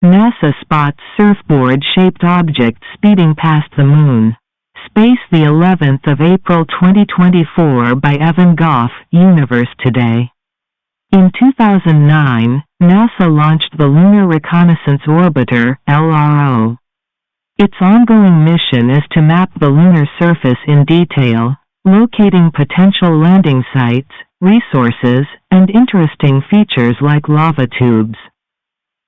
NASA spots surfboard-shaped object speeding past the Moon. Space, the 11th of April 2024, by Evan Goff, Universe Today. In 2009, NASA launched the Lunar Reconnaissance Orbiter (LRO). Its ongoing mission is to map the lunar surface in detail, locating potential landing sites, resources, and interesting features like lava tubes.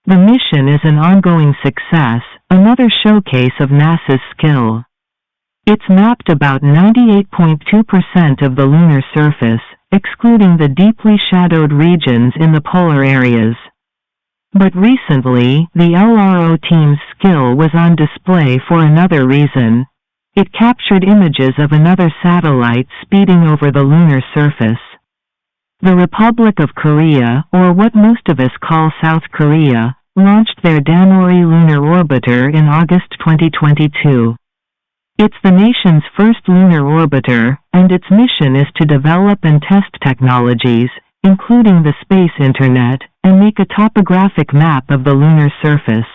The mission is an ongoing success, another showcase of NASA's skill. It's mapped about 98.2% of the lunar surface, excluding the deeply shadowed regions in the polar areas. But recently, the LRO team's skill was on display for another reason. It captured images of another satellite speeding over the lunar surface. The Republic of Korea, or what most of us call South Korea, launched their Danori lunar orbiter in August 2022. It's the nation's first lunar orbiter, and its mission is to develop and test technologies, including the space internet, and make a topographic map of the lunar surface.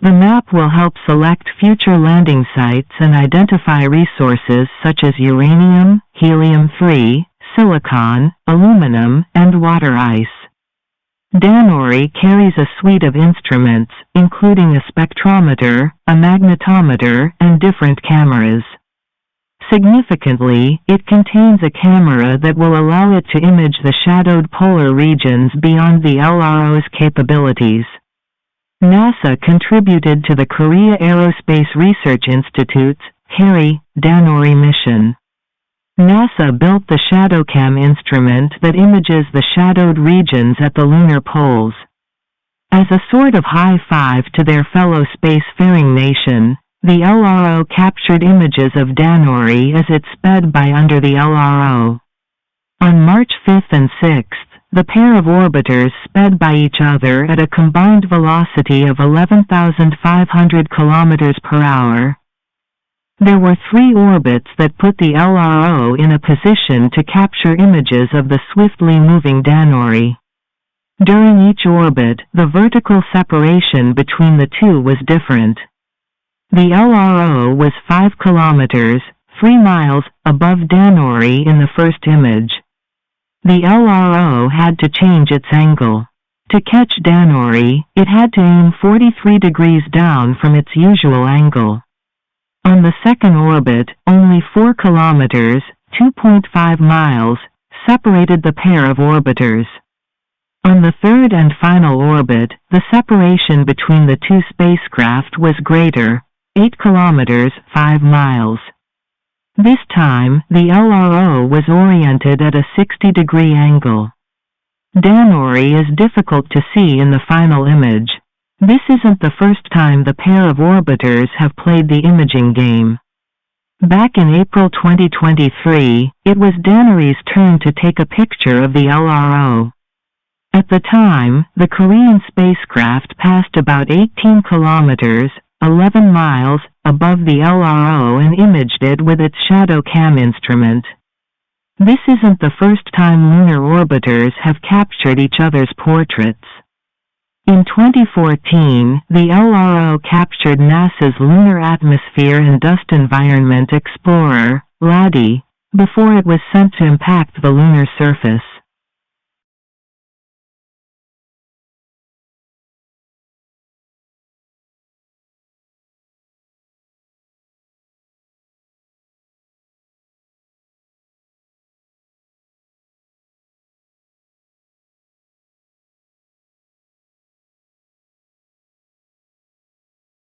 The map will help select future landing sites and identify resources such as uranium, helium-3, silicon, aluminum, and water ice. Danori carries a suite of instruments, including a spectrometer, a magnetometer, and different cameras. Significantly, it contains a camera that will allow it to image the shadowed polar regions beyond the LRO's capabilities. NASA contributed to the Korea Aerospace Research Institute's (KARI) Danori mission. NASA built the ShadowCam instrument that images the shadowed regions at the lunar poles. As a sort of high five to their fellow spacefaring nation, the LRO captured images of Danori as it sped by under the LRO. On March 5th and 6th, the pair of orbiters sped by each other at a combined velocity of 11,500 km per hour. There were 3 orbits that put the LRO in a position to capture images of the swiftly moving Danori. During each orbit, the vertical separation between the two was different. The LRO was 5 kilometers, 3 miles, above Danori in the first image. The LRO had to change its angle. To catch Danori, it had to aim 43 degrees down from its usual angle. On the second orbit, only 4 kilometers, 2.5 miles, separated the pair of orbiters. On the third and final orbit, the separation between the two spacecraft was greater, 8 kilometers, 5 miles. This time, the LRO was oriented at a 60-degree angle. Danori is difficult to see in the final image. This isn't the first time the pair of orbiters have played the imaging game. Back in April 2023, it was Danori's turn to take a picture of the LRO. At the time, the Korean spacecraft passed about 18 kilometers, 11 miles, above the LRO and imaged it with its ShadowCam instrument. This isn't the first time lunar orbiters have captured each other's portraits. In 2014, the LRO captured NASA's Lunar Atmosphere and Dust Environment Explorer, LADEE, before it was sent to impact the lunar surface.